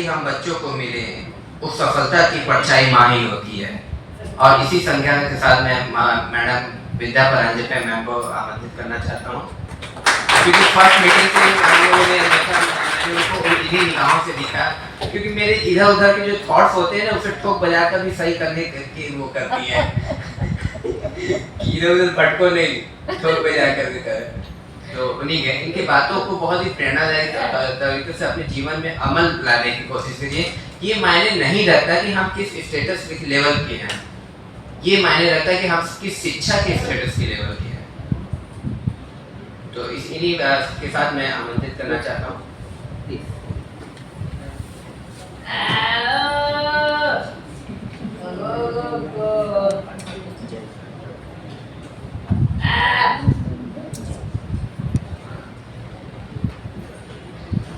हम बच्चों को मिले उस सफलता की परछाई माँ ही होती है। और इसी संज्ञा के साथ मैं मैडम विद्या परांजपे मैम को आमंत्रित करना चाहता हूँ, क्योंकि फर्स्ट मीटिंग से हम लोगों ने मैंने उनको इन्हीं निगाहों से देखा, क्योंकि मेरे इधर उधर के जो थॉट्स होते हैं ना उसे ठोक बजा कर भी सही करने की वो करती है इधर उधर भटको नहीं, ठोक बजा कर भी कर। तो उन्हीं के इनकी बातों को बहुत ही प्रेरणादायक तरीके से अपने जीवन में अमल लाने की कोशिश करिए। ये मायने नहीं रखता कि हम किस स्टेटस के लेवल के हैं, ये मायने रखता है कि हम किस शिक्षा के स्टेटस के लेवल के हैं। तो इन्हीं के साथ मैं आमंत्रित करना चाहता हूँ।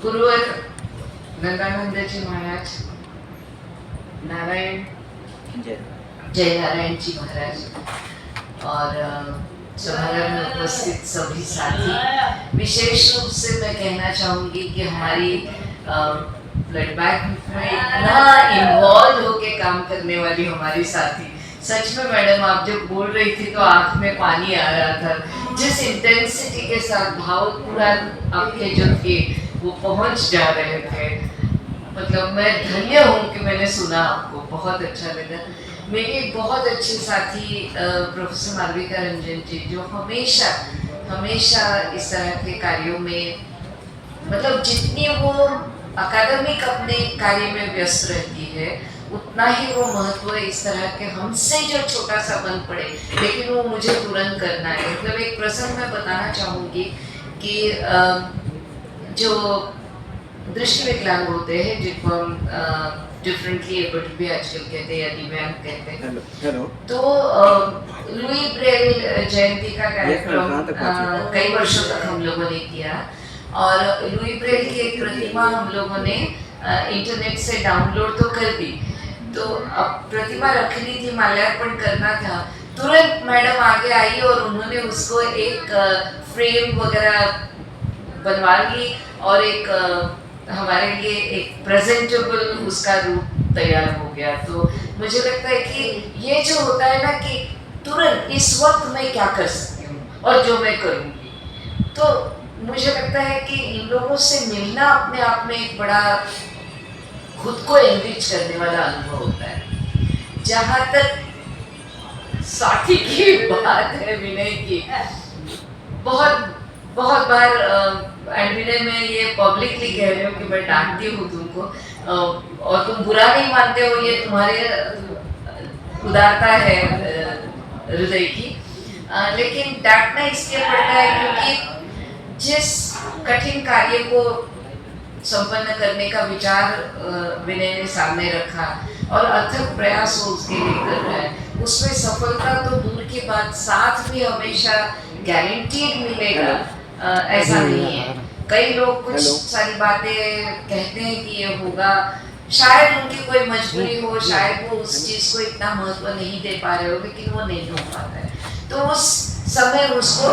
गुरुवर नंदानंद जी महाराज, नारायण जय नारायण जी महाराज और समारोह में उपस्थित सभी साथी, विशेष रूप से मैं कहना चाहूँगी कि हमारी ब्लड बैंक में इतना इन्वॉल्व होके काम करने वाली हमारी साथी, सच में मैडम आप जब बोल रही थी तो आँख में पानी आ रहा था। जिस इंटेंसिटी के साथ भाव पूरा आपके जो थे वो पहुंच जा रहे थे, मतलब मैं धन्य हूँ कि मैंने सुना आपको, बहुत अच्छा लगा। मेरी एक बहुत अच्छी साथी प्रोफेसर मालविका रंजन जी, जो हमेशा हमेशा इस तरह के कार्यों में, मतलब जितनी वो अकादमिक अपने कार्य में व्यस्त रहती है उतना ही वो महत्व इस तरह के हमसे जो छोटा सा बन पड़े लेकिन वो मुझे तुरंत करना है। मतलब एक प्रसंग मैं बताना चाहूँगी कि जो दृष्टि विकलांग होते हैं, जिनको हम डिफरेंटली एबल्ड भी आजकल कहते हैं या दिव्यांग कहते हैं, तो लुई ब्रेल जयंती का कार्यक्रम कई वर्षों तक हम लोगों ने किया और लुई ब्रेल की एक प्रतिमा हम लोगों ने इंटरनेट से डाउनलोड तो कर दी। तो अब प्रतिमा रखनी थी, माल्यार्पण करना था, तुरंत मैडम आगे आई और उन्होंने उसको एक फ्रेम वगैरह बनवा ली और एक हमारे लिए एक प्रेजेंटेबल उसका रूप तैयार हो गया। तो मुझे लगता है कि ये जो होता है ना कि तुरंत इस वक्त मैं क्या कर सकती हूँ और जो मैं करूँगी, तो मुझे लगता है कि इन लोगों से मिलना अपने आप में एक बड़ा खुद को एनरिच करने वाला अनुभव होता है। जहाँ तक साथी की बात है विनय की, बहुत बार एंड विनय मैं ये पब्लिकली कह रही हूँ कि मैं डांटती हूँ तुमको और तुम बुरा नहीं मानते हो, ये तुम्हारे उदारता है हृदय की, लेकिन डांटना इसलिए पड़ता है क्योंकि जिस कठिन कार्य को संपन्न करने का विचार विनय ने सामने रखा और अथक प्रयास वो उसके लिए कर रहा है, उसमें सफलता तो दूर की बात, साथ भी हमेशा गारंटीड मिलेगा ऐसा नहीं है। कई लोग कुछ सारी बातें कहते हैं कि ये होगा, शायद उनकी कोई मजबूरी हो, शायद वो उस चीज को इतना महत्व नहीं दे पा रहे हो, लेकिन वो नहीं हो पाता है। तो उस समय उसको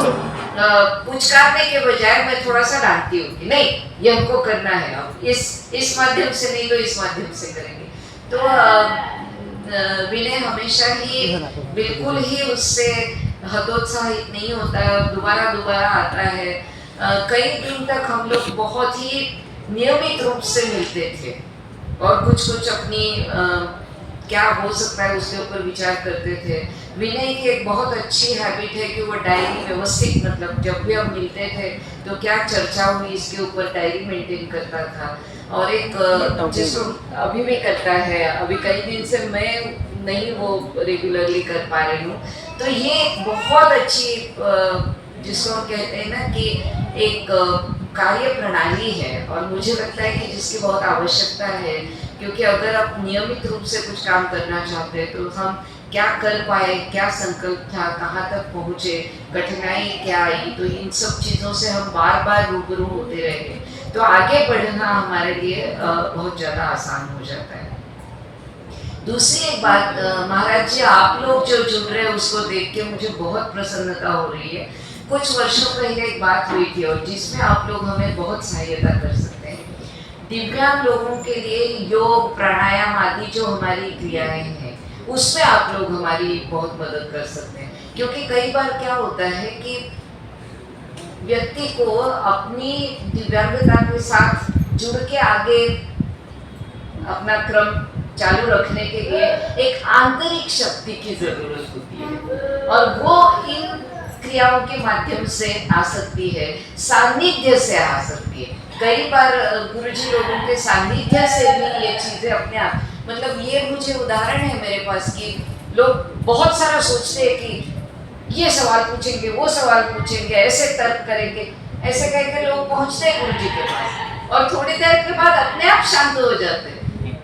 पुचकारने के बजाय मैं थोड़ा सा डांटती हूँ कि नहीं ये हमको करना है, अब इस माध्यम से नहीं तो इस माध्यम से करेंगे। तो विनय हमेशा ही बिल्कुल ही उससे हतोत्साहित नहीं होता है, दोबारा आता है। कई दिन तक हम लोग बहुत ही नियमित रूप से मिलते थे और कुछ अपनी क्या हो सकता है उसके ऊपर विचार करते थे। विनय की एक बहुत अच्छी हैबिट है कि वो डायरी व्यवस्थित, मतलब जब भी हम मिलते थे तो क्या चर्चा हुई इसके ऊपर डायरी मेंटेन करता था और एक जिसको अभी भी करता है, अभी कई दिन से मैं नहीं वो रेगुलरली कर पा रही हूँ। तो ये एक बहुत अच्छी जिसको हम कहते हैं ना कि एक कार्य प्रणाली है और मुझे लगता है कि जिसकी बहुत आवश्यकता है, क्योंकि अगर आप नियमित रूप से कुछ काम करना चाहते हैं तो हम क्या कर पाए, क्या संकल्प था, कहाँ तक पहुँचे, कठिनाई क्या आई, तो इन सब चीज़ों से हम बार बार रूबरू होते रहेंगे तो आगे बढ़ना हमारे लिए बहुत ज़्यादा आसान हो जाता है। दूसरी एक बात महाराज जी, आप लोग जो जुड़ रहे हैं उसको देख के मुझे बहुत प्रसन्नता हो रही है। कुछ वर्षों पहले एक बात हुई थी और जिसमें आप लोग हमें बहुत सहायता कर सकते हैं। दिव्यांग लोगों के लिए योग प्राणायाम आदि जो हमारी क्रियाएं हैं उसमें आप लोग हमारी बहुत मदद कर सकते हैं, क्योंकि कई बार क्या होता है कि व्यक्ति को अपनी दिव्यांगता के साथ जुड़ के आगे अपना क्रम चालू रखने के लिए एक आंतरिक शक्ति की जरूरत होती है और वो इन क्रियाओं के माध्यम से आ सकती है, सानिध्य से आ सकती है। कई बार गुरुजी लोगों के सानिध्य से भी ये चीजें अपने आप, मतलब ये मुझे उदाहरण है मेरे पास कि लोग बहुत सारा सोचते हैं कि ये सवाल पूछेंगे, वो सवाल पूछेंगे, ऐसे तर्क करेंगे, ऐसे करके लोग पहुंचते हैं गुरुजी के पास और थोड़ी देर के बाद अपने आप शांत हो जाते हैं।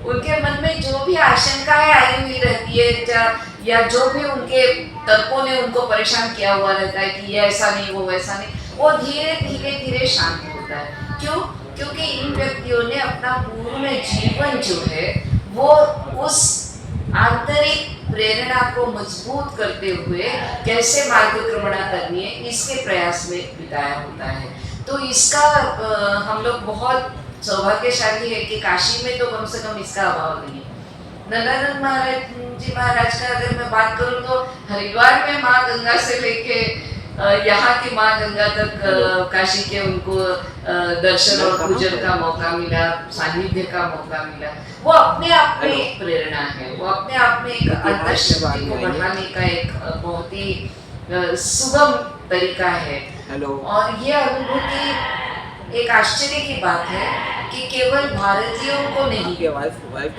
उनके मन में जो भी आशंकाएं आई हुई रहती है या जो भी उनके तर्कों ने उनको परेशान किया हुआ रहता है कि ये ऐसा नहीं, वो वैसा नहीं, वो धीरे धीरे धीरे शांत होता है। क्यों? क्योंकि इन व्यक्तियों ने अपना पूर्ण जीवन जो है वो उस आंतरिक प्रेरणा को मजबूत करते हुए कैसे मार्गक्रमणा करनी है इसके प्रयास में बिताया होता है। तो इसका हम लोग बहुत सौभाग्यशाली है कि काशी में तो कम से कम इसका अभाव नहीं है। नंदानंद महाराज का अगर मैं बात करूं तो हरिद्वार में माँ गंगा से लेके यहाँ की माँ गंगा तक काशी के उनको दर्शन और पूजन का मौका मिला, सानिध्य का मौका मिला। वो अपने आप में एक प्रेरणा है, वो अपने आप में एक अंतर्शक्ति को बढ़ाने का एक बहुत ही सुगम तरीका है। और ये अनुभूति एक आश्चर्य की बात है कि केवल भारतीयों को नहीं,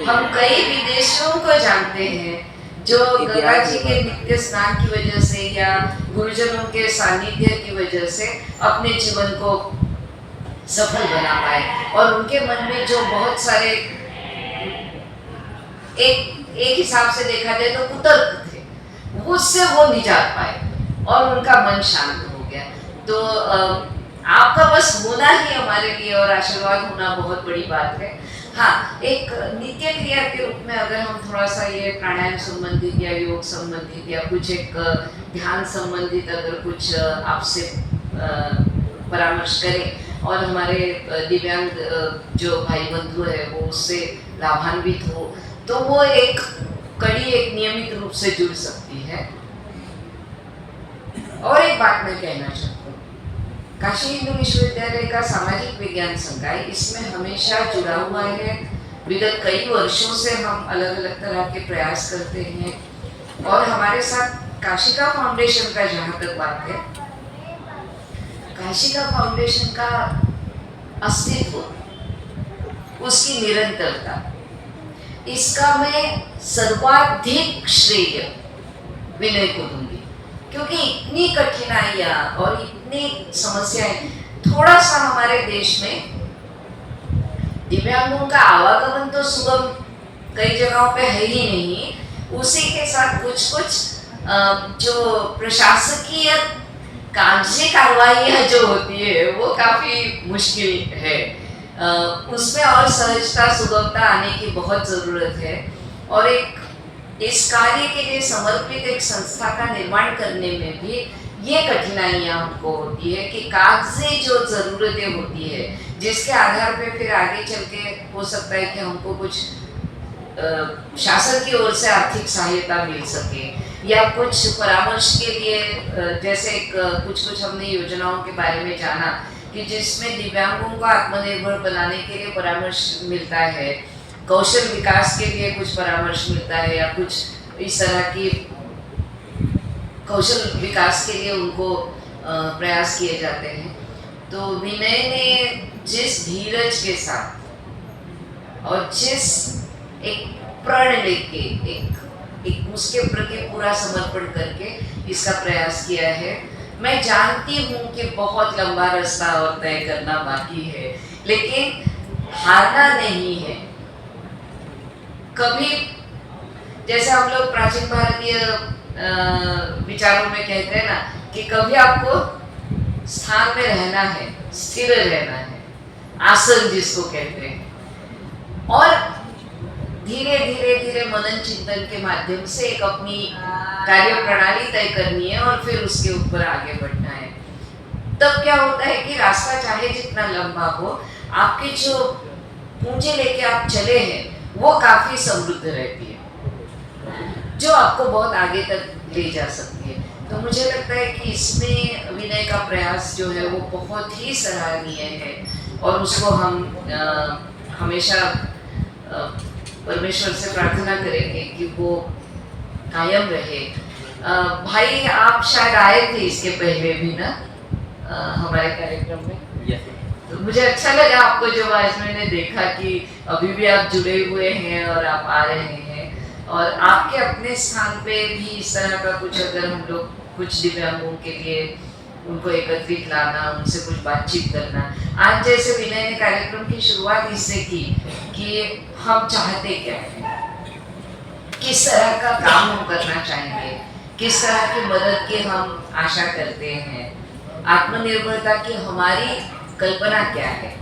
हम कई विदेशियों को जानते हैं जो गंगा जी के नित्य स्नान की वजह से या गुरुजनों के सानिध्य की वजह से अपने जीवन को सफल बना पाए और उनके मन में जो बहुत सारे एक हिसाब से देखा जाए तो कुतर्क थे, उससे वो निजात पाए और उनका मन शांत हो गया। तो आपका बस होना ही हमारे लिए और आशीर्वाद होना बहुत बड़ी बात है। हाँ, एक नित्य क्रिया के रूप में अगर हम थोड़ा सा ये प्राणायाम संबंधित या योग संबंधित या कुछ एक ध्यान संबंधित अगर कुछ आपसे परामर्श करें और हमारे दिव्यांग जो भाई बंधु है वो उससे लाभान्वित हो तो वो एक कड़ी एक नियमित रूप से जुड़ सकती है। और एक बात मैं कहना चाहती हूँ, काशी हिंदू विश्वविद्यालय का सामाजिक विज्ञान संकाय इसमें हमेशा जुड़ा हुआ है। विगत कई वर्षों से हम अलग अलग तरह के प्रयास करते हैं और हमारे साथ काशिका फाउंडेशन का जहाँ तक बात है, काशिका फाउंडेशन का अस्तित्व, उसकी निरंतरता, इसका मैं सर्वाधिक श्रेय विनय को दूंगी, क्योंकि इतनी कठिनाइयां और इतनी समस्याएं, थोड़ा सा हमारे देश में दिव्यांगों का आवागमन तो सुगम कई जगहों पे है ही नहीं, उसी के साथ कुछ कुछ जो प्रशासकीय कागजी कार्रवाइयां जो होती है वो काफी मुश्किल है। उसमें और सहजता सुगमता आने की बहुत जरूरत है और एक इस कार्य के लिए समर्पित एक संस्था का निर्माण करने में भी ये कठिनाइयां हमको होती है कि कागजी जो जरूरतें होती है जिसके आधार पे फिर आगे चल के हो सकता है कि हमको कुछ शासन की ओर से आर्थिक सहायता मिल सके या कुछ परामर्श के लिए, जैसे कुछ हमने योजनाओं के बारे में जाना कि जिसमें दिव्यांगों को आत्मनिर्भर बनाने के लिए परामर्श मिलता है, कौशल विकास के लिए कुछ परामर्श मिलता है या कुछ इस तरह की कौशल विकास के लिए उनको प्रयास किए जाते हैं। तो विनय ने जिस धीरज के साथ और जिस एक प्रण लेके एक उसके प्रति पूरा समर्पण करके इसका प्रयास किया है, मैं जानती हूँ कि बहुत लंबा रास्ता और तय करना बाकी है, लेकिन हारना नहीं है। कभी जैसे हम लोग प्राचीन भारतीय विचारों में कहते हैं ना कि कभी आपको स्थान में रहना है, स्थिर रहना है, आसन जिसको कहते हैं, और धीरे धीरे धीरे मनन चिंतन के माध्यम से एक अपनी कार्य प्रणाली तय करनी है और फिर उसके ऊपर आगे बढ़ना है। तब क्या होता है कि रास्ता चाहे जितना लंबा हो, आपके जो पूंजी लेके आप चले हैं वो काफी समृद्ध रहती है, जो आपको बहुत आगे तक ले जा सकती है। तो मुझे लगता है कि इसमें विनय का प्रयास जो है वो बहुत ही सराहनीय है और उसको हम हमेशा परमेश्वर से प्रार्थना करेंगे कि वो कायम रहे। भाई आप शायद आए थे इसके पहले भी ना हमारे कार्यक्रम में, तो मुझे अच्छा लगा आपको जब आज मैंने देखा कि अभी भी आप जुड़े हुए हैं और आप आ रहे हैं, और आपके अपने स्थान पे भी इस तरह का कुछ, अगर हम लोग कुछ दिव्यांगों के लिए उनको एकत्रित लाना, उनसे कुछ बातचीत करना। आज जैसे विनय ने कार्यक्रम की शुरुआत इससे की कि हम चाहते क्या हैं, किस तरह का काम हम करना चाहेंगे, किस तरह की मदद की हम आशा करते हैं, आत्मनिर्भरता की हमारी कल्पना क्या है।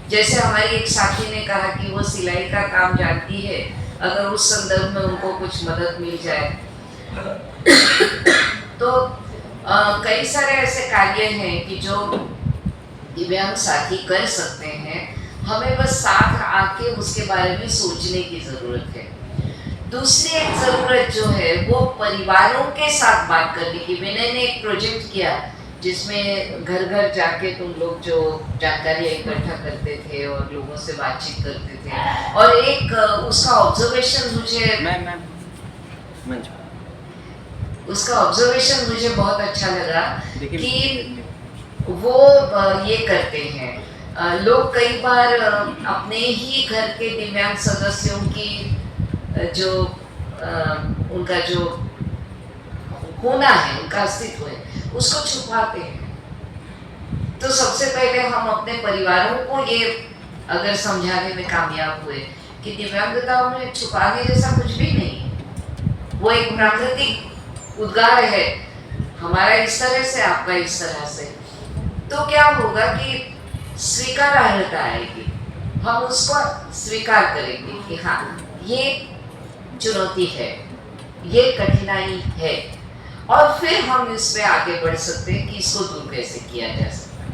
जैसे हमारी एक साथी ने कहा कि वो सिलाई का काम जानती है, अगर उस संदर्भ में उनको कुछ मदद मिल जाए तो कई सारे ऐसे कार्य हैं कि जो दिव्यांग साथी कर सकते हैं, हमें बस साथ आके उसके बारे में सोचने की जरूरत है। दूसरी एक जरूरत जो है वो परिवारों के साथ बात करने की। विनय ने एक प्रोजेक्ट किया जिसमें घर घर जाके तुम लोग जो जानकारी इकट्ठा करते थे और लोगों से बातचीत करते थे, और एक उसका ऑब्जर्वेशन मुझे बहुत अच्छा लगा कि वो ये करते हैं। लोग कई बार अपने ही घर के दिव्यांग सदस्यों की जो उनका जो होना है, उनका अस्तित्व है, उसको छुपाते हैं। तो सबसे पहले हम अपने परिवारों को ये अगर समझाने में कामयाब हुए कि दिव्यांगता में छुपाने जैसा कुछ भी नहीं है, वो एक प्राकृतिक उद्गार है, हमारा इस तरह से, आपका इस तरह से। तो क्या होगा कि स्वीकार्यता आएगी, हम उसको स्वीकार करेंगे कि हाँ ये चुनौती है, ये कठिनाई है, और फिर हम इस पे आगे बढ़ सकते हैं कि इसको दूर कैसे किया जा सकता है।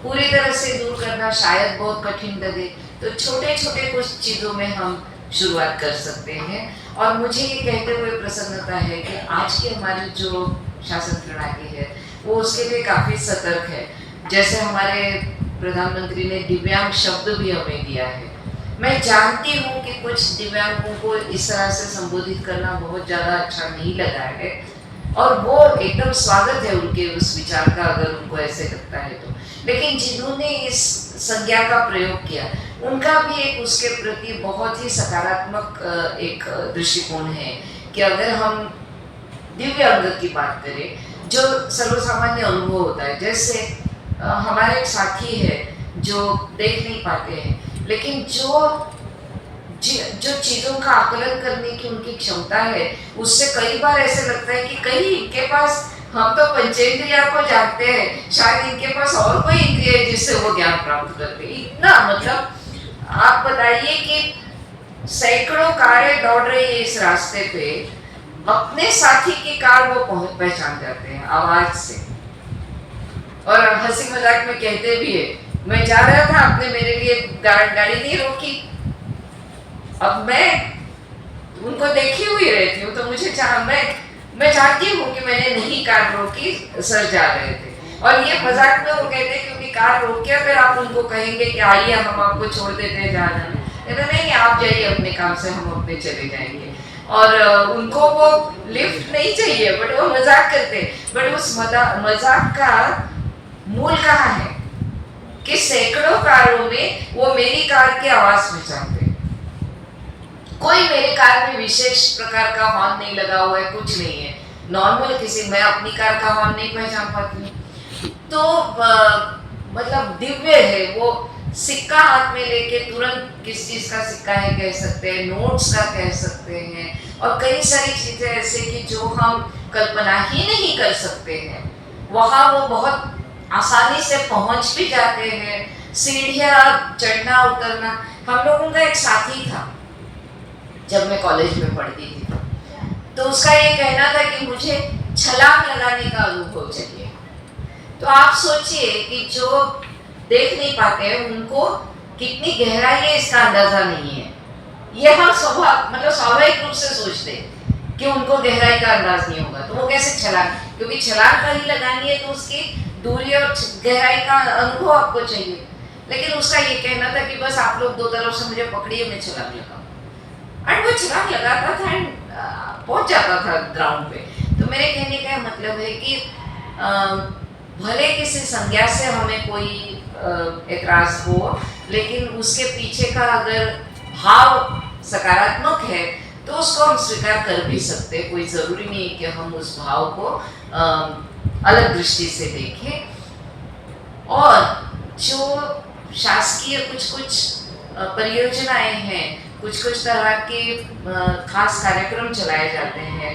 पूरी तरह से दूर करना शायद बहुत कठिन लगे, तो छोटे छोटे कुछ चीज़ों में हम शुरुआत कर सकते हैं। और मुझे ये कहते हुए प्रसन्नता है कि आज की हमारी जो शासन प्रणाली है वो उसके लिए काफ़ी सतर्क है। जैसे हमारे प्रधानमंत्री ने दिव्यांग शब्द भी हमें दिया है। मैं जानती हूँ कि कुछ दिव्यांगों को इस तरह से संबोधित करना बहुत ज़्यादा अच्छा नहीं लगा है, और वो एकदम स्वागत है उनके उस विचार का, अगर उनको ऐसे लगता है तो। लेकिन जिन्होंने इस संज्ञा का प्रयोग किया, उनका भी एक उसके प्रति बहुत ही सकारात्मक एक दृष्टिकोण है कि अगर हम दिव्यांग की बात करें, जो सर्वसामान्य अनुभव होता है, जैसे हमारे एक साथी है जो देख नहीं पाते हैं, लेकिन जो चीज़ों का आकलन करने की उनकी क्षमता है, उससे कई बार ऐसे लगता है कि कहीं इनके पास, हम तो पंचेंद्रिया को जानते हैं, शायद इनके पास और कोई इंद्रिय है जिससे वो ज्ञान प्राप्त करते हैं। इतना, मतलब आप बताइए कि सैकड़ों कारें दौड़ रही है इस रास्ते पे, अपने साथी की कार वो पहचान जाते हैं आवाज से, और हंसी मजाक में कहते भी है, मैं जा रहा था, आपने मेरे लिए गाड़ी नहीं रोकी। अब मैं उनको देखी हुई रहती हूँ, तो मुझे मैं चाहती हूँ कि मैंने नहीं कार रोकी, सर जा रहे थे, और ये मजाक में वो कहते हैं क्योंकि कार रोक के अगर आप उनको कहेंगे कि आइए हम आपको छोड़ देते हैं जाना, कहते नहीं आप जाइए अपने काम से, हम अपने चले जाएंगे। और उनको वो लिफ्ट नहीं चाहिए, बट वो मजाक करते हैं। बट उस मजाक का मूल कहाँ है कि सैकड़ों कारों में वो मेरी कार की आवाज पहचानते हैं। कोई मेरे कार में विशेष प्रकार का हॉर्न नहीं लगा हुआ है, कुछ नहीं है, नॉर्मल किसी, मैं अपनी कार का हॉर्न नहीं पहचान पाती हूँ। तो मतलब दिव्य है वो। सिक्का हाथ में लेके तुरंत किस चीज का सिक्का है कह सकते हैं, नोट्स का कह सकते हैं, और कई सारी चीजें ऐसे कि जो हम कल्पना ही नहीं कर सकते हैं, वहाँ वो बहुत आसानी से पहुंच भी जाते हैं। सीढ़ियाँ चढ़ना उतरना। हम लोगों का एक साथी था जब मैं कॉलेज में पढ़ती थी, तो उसका ये कहना था कि मुझे छलांग लगाने का अनुभव चाहिए। तो आप सोचिए कि जो देख नहीं पाते हैं उनको कितनी गहराई है इसका अंदाजा नहीं है। ये हम स्वाभाविक रूप से सोचते हैं कि उनको गहराई का अंदाज नहीं होगा, तो वो कैसे छलांग, क्योंकि छलांग कहीं लगानी है तो उसकी दूरी और गहराई का अनुभव आपको चाहिए। लेकिन उसका ये कहना था कि बस आप लोग दो तरफ से मुझे पकड़िए, मैं छलांग लगाऊं। एंड वो छलांग लगाता था एंड पहुंच जाता था ग्राउंड पे। तो मेरे कहने का मतलब है कि भले किसी संज्ञा से हमें कोई एतराज हो, लेकिन उसके पीछे का अगर भाव सकारात्मक है तो उसको हम स्वीकार कर भी सकते हैं। कोई ज़रूरी नहीं है कि हम उस भाव को अलग दृष्टि से देखें। और जो शासकीय कुछ परियोजनाएं हैं, कुछ तरह के खास कार्यक्रम चलाए जाते हैं,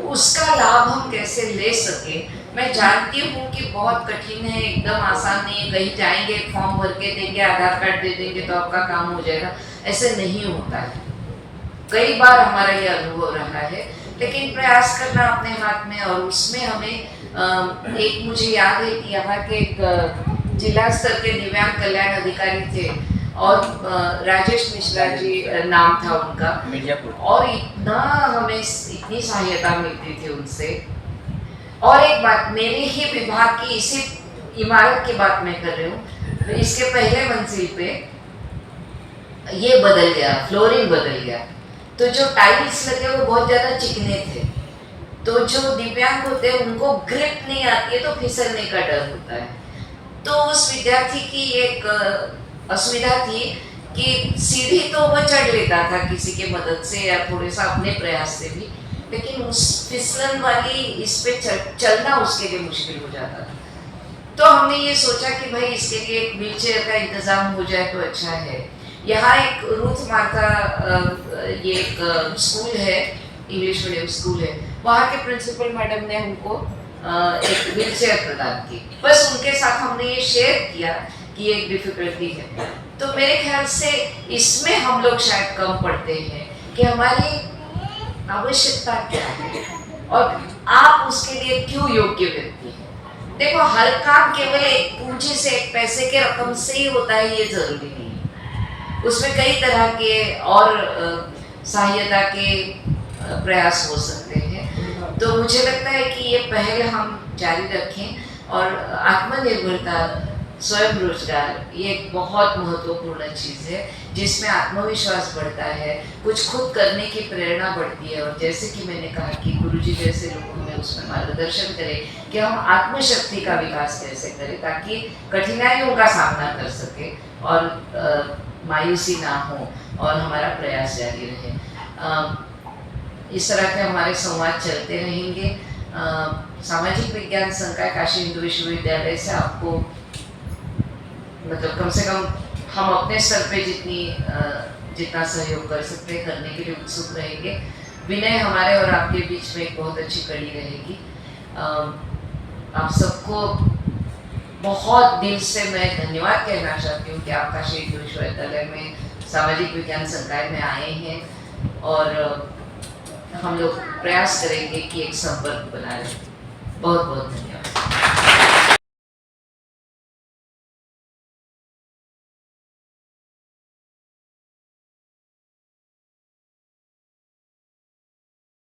उसका लाभ हम कैसे ले सके। मैं जानती हूँ कि बहुत कठिन है, एकदम आसान नहीं है। कहीं जाएंगे, एक फॉर्म भर के देंगे, आधार कार्ड दे देंगे तो आपका काम हो जाएगा, ऐसे नहीं होता है। कई बार हमारा ये अनुभव रहा है, लेकिन प्रयास करना अपने हाथ में। और उसमें हमें एक मुझे याद है कि यहाँ के एक जिला स्तर के दिव्यांग कल्याण अधिकारी थे और राजेश मिश्रा जी नाम था उनका, और इतना हमें इतनी सहायता मिलती थी उनसे। और एक बात, मेरे ही विभाग की इसी इमारत की बात मैं कर रही हूँ, इसके पहले मंजिल पे ये बदल गया, फ्लोरिंग बदल गया, तो जो टाइल्स लगे वो बहुत ज़्यादा चिकने थे। तो जो दिव्यांग होते हैं उनको ग्रिप नहीं आती है, तो फिसलने का डर होता है। तो उस विद्यार्थी की एक असुविधा थी कि सीढ़ी तो वो चढ़ लेता था किसी के मदद से या थोड़े सा अपने प्रयास से भी, लेकिन उस फिसलन वाली इस पे चलना उसके लिए मुश्किल हो जाता था। तो हमने ये सोचा कि भाई इसके लिए एक व्हीलचेयर का इंतजाम हो जाए तो अच्छा है। यहाँ एक रूथ मार्था ये एक स्कूल है, इंग्लिश मीडियम स्कूल है, वहाँ के प्रिंसिपल मैडम ने हमको एक व्हीलचेयर प्रदान की। बस उनके साथ हमने ये शेयर किया कि ये एक डिफिकल्टी है। तो मेरे ख्याल से इसमें हम लोग शायद कम पड़ते हैं कि हमारी आवश्यकता क्या है और आप उसके लिए क्यों योग्य व्यक्ति हैं। देखो, हर काम केवल एक पूंजी से, एक पैसे के रकम से ही होता है, ये जरूरी नहीं है। उसमें कई तरह के और सहायता के प्रयास हो सकते हैं। तो मुझे लगता है कि ये पहल हम जारी रखें। और आत्मनिर्भरता, स्वयं रोजगार, ये एक बहुत महत्वपूर्ण चीज़ है जिसमें आत्मविश्वास बढ़ता है, कुछ खुद करने की प्रेरणा बढ़ती है। और जैसे कि मैंने कहा कि गुरुजी जैसे लोग हमें उसमें मार्गदर्शन करें कि हम आत्मशक्ति का विकास कैसे करें ताकि कठिनाइयों का सामना कर सके और मायूसी ना हो और हमारा प्रयास जारी रहे। इस तरह के हमारे संवाद चलते रहेंगे। सामाजिक विज्ञान संकाय काशी हिंदू विश्वविद्यालय से आपको मतलब कम से कम हम अपने स्तर पे जितना सहयोग कर सकते हैं करने के लिए उत्सुक रहेंगे। विनय हमारे और आपके बीच में एक बहुत अच्छी कड़ी रहेगी। आप सबको बहुत दिल से मैं धन्यवाद कहना चाहती हूँ कि आप काशी हिंदू विश्वविद्यालय में सामाजिक विज्ञान संकाय में आए हैं और हम लोग प्रयास करेंगे कि एक संपर्क बना रहे। बहुत बहुत धन्यवाद।